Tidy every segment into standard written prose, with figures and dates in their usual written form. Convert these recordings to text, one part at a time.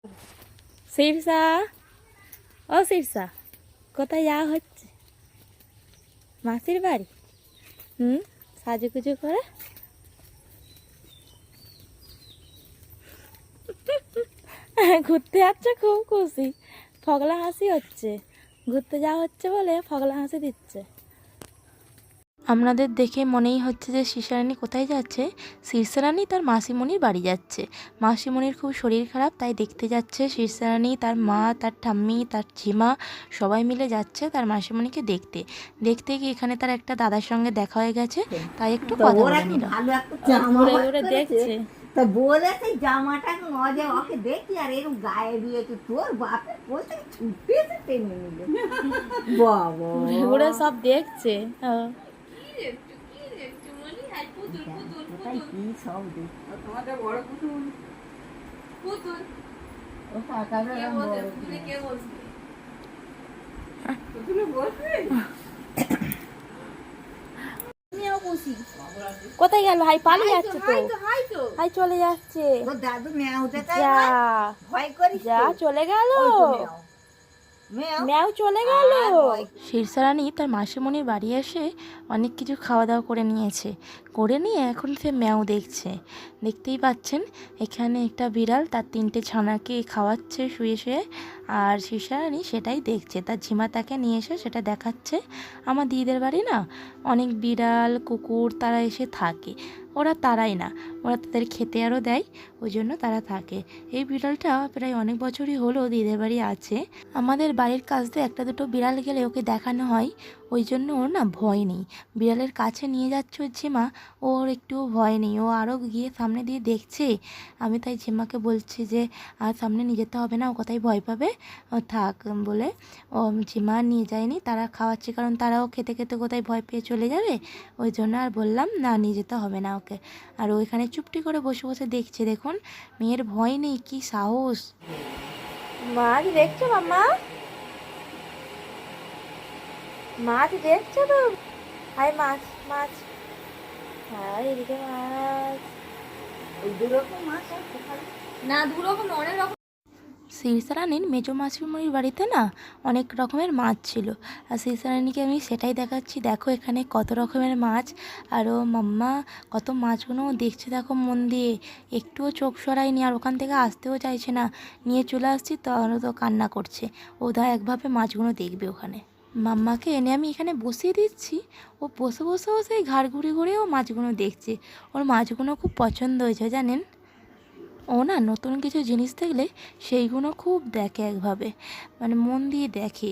শিরসা, ও শিরসা, কোথায় যাওয়া হচ্ছে? মাসির বাড়ি। সাজুগুজু করে ঘুরতে যাচ্ছে, খুব খুশি, ফগলা হাসি হচ্ছে। ঘুরতে যাওয়া হচ্ছে বলে ফগলা হাসি দিচ্ছে। আপনাদের দেখে মনেই হচ্ছে যে শীর্ষারানী কোথায় যাচ্ছে। শীর্ষারানী তার মাসিমণির বাড়ি যাচ্ছে। মাসিমণির খুব শরীর খারাপ, তাই দেখতে যাচ্ছে। শীর্ষারানী, তার মা, তার ঠাম্মি, তার ঝিমা সবাই মিলে যাচ্ছে তার মাসিমণিকে দেখতে। দেখতে গিয়ে এখানে তার একটা দাদার সঙ্গে দেখা হয়ে গেছে, তাই একটু কথা বলে নিল। ঘুরে ঘুরে দেখছে। তা বলেছে জামাটা মজা ওকে দেখি আর এরকম গায়ে দিয়েছে তোর বাপের বলতে ছুটে এসে টেনে নিল। বাবা ঘুরে ঘুরে সব দেখছে। কোথায় কি সব দেখছে তোমাদের বড় পুতুল পুতুল ও কাকাদের পুতুলে কে বসবে? পুতুলে বসবে? কোথায় গেল? হাই পালিয়ে যাচ্ছে তো। হাই চলে যাচ্ছে। দাদু মেয়াও যা ভয় করিস যা চলে গেল, ম্যাও চলে গেল। শীর্ষারানী তার মাসিমণির বাড়ি এসে অনেক কিছু খাওয়া দাওয়া করে নিয়েছে। করে নিয়ে এখন সে ম্যাও দেখছে। দেখতেই পাচ্ছেন এখানে একটা বিড়াল তার 3টে ছানাকে খাওয়াচ্ছে শুয়ে শুয়ে, আর শীর্ষারানী সেটাই দেখছে। তার ঝিমা তাকে নিয়ে এসে সেটা দেখাচ্ছে। আমার দিদিদের বাড়ি না অনেক বিড়াল কুকুর তারা এসে থাকে, ওরা তারাই না, ওরা তাদের খেতে আরও দেয়, ওই জন্য তারা থাকে। এই বিড়ালটা প্রায় অনেক বছরই হলো দিদিদের বাড়ি আছে। আমাদের বাড়ির কাছ দিয়ে একটা দুটো বিড়াল গেলে ওকে দেখানো হয়, ওই জন্য ওর না ভয় নেই। বিড়ালের কাছে নিয়ে যাচ্ছে ওর ঝিমা, ওর একটুও ভয় নেই, ও আরও গিয়ে সামনে দিয়ে দেখছে। আমি তাই ঝিমাকে বলছি যে আর সামনে নিয়ে যেতে হবে না, ও কোথায় ভয় পাবে, ও থাক বলে ও ঝিমা নিয়ে যায়নি। তারা খাওয়াচ্ছে কারণ তারাও খেতে খেতে কোথায় ভয় পেয়ে চলে যাবে, ওই জন্য আর বললাম না নিয়ে যেতে হবে না ওকে। আর ওইখানে চুপটি করে বসে বসে দেখছে। দেখুন মেয়ের ভয় নেই, কি সাহস। মাছ দেখছো মাম্মা? মাছ দেখছো তো? হাই মাছ মাছ, হাই এদিকে মাছ। ওই দুরকম মাছ আছে না দুরকম অনেক রকম। শীর্ষারানীর মেজো মাসিমণির বাড়িতে না অনেক রকমের মাছ ছিল, আর শীর্ষারানীকে আমি সেটাই দেখাচ্ছি। দেখো এখানে কত রকমের মাছ, আরও মাম্মা কত মাছগুলো দেখছে দেখো মন দিয়ে, একটুও চোখ সরায়নি, আর ওখান থেকে আসতেও চাইছে না। নিয়ে চলে আসছি তাহলে তো কান্না করছে, ও দা একভাবে মাছগুলো দেখবে ওখানে। মাম্মাকে এনে আমি এখানে বসিয়ে দিচ্ছি, ও বসে বসে বসে ঘাড় ঘুরে ঘুরে ও মাছগুলো দেখছে। ওর মাছগুলো খুব পছন্দ হয়েছে জানেন। ও না নতুন কিছু জিনিস দেখলে সেইগুলো খুব দেখে একভাবে, মানে মন দিয়ে দেখে।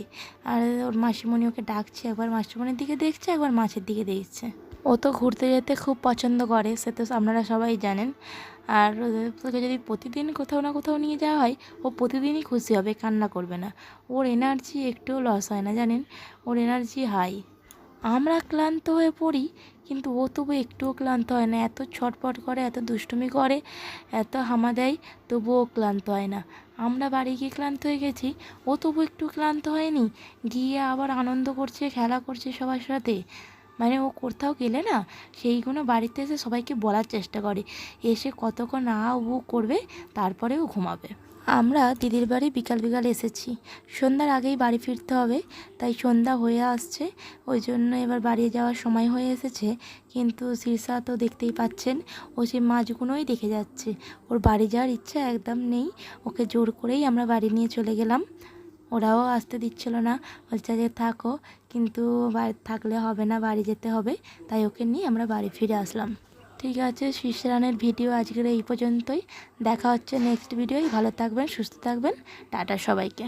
আর ওর মাসিমণি ওকে ডাকছে, একবার মাসিমণির দিকে দেখছে, একবার মাছের দিকে দেখছে। ও তো ঘুরতে যেতে খুব পছন্দ করে, সে তো আপনারা সবাই জানেন। আর তোকে যদি প্রতিদিন কোথাও না কোথাও নিয়ে যাওয়া হয়, ও প্রতিদিনই খুশি হবে, কান্না করবে না। ওর এনার্জি একটুও লস হয় না জানেন, ওর এনার্জি হাই। আমরা ক্লান্ত হয়ে পড়ি, কিন্তু ও তবু একটুও ক্লান্ত হয় না। এত ছটপট করে, এত দুষ্টুমি করে, এত হামা দেয়, তবুও ক্লান্ত হয় না। আমরা বাড়ি গিয়ে ক্লান্ত হয়ে গেছি, ও তবু একটু ক্লান্ত হয়নি, গিয়ে আবার আনন্দ করছে, খেলা করছে সবার সাথে। মানে ও কোথাও গেলে না সেইগুলো বাড়িতে এসে সবাইকে বলার চেষ্টা করে, এসে কতক্ষণ উ করবে, তারপরে ও ঘুমাবে। আমরা দিদির বাড়ি বিকাল বিকাল এসেছি, সন্ধ্যার আগেই বাড়ি ফিরতে হবে, তাই সন্ধ্যা হয়ে আসছে, ওই জন্য এবার বাড়ি যাওয়ার সময় হয়ে এসেছে। কিন্তু শীর্ষা তো দেখতেই পাচ্ছেন, ও সেই মাছগুলোই দেখে যাচ্ছে, ওর বাড়ি যাওয়ার ইচ্ছা একদম নেই। ওকে জোর করেই আমরা বাড়ি নিয়ে চলে গেলাম, ওরাও আসতে দিচ্ছিল না, বলছে যে থাকো, কিন্তু বাড়ি থাকলে হবে না, বাড়ি যেতে হবে, তাই ওকে নিয়ে আমরা বাড়ি ফিরে আসলাম। ঠিক আছে, শীর্ষারানের ভিডিও আজকের এই পর্যন্তই। দেখা হচ্ছে নেক্সট ভিডিওয়। ভালো থাকবেন, সুস্থ থাকবেন, টাটা সবাইকে।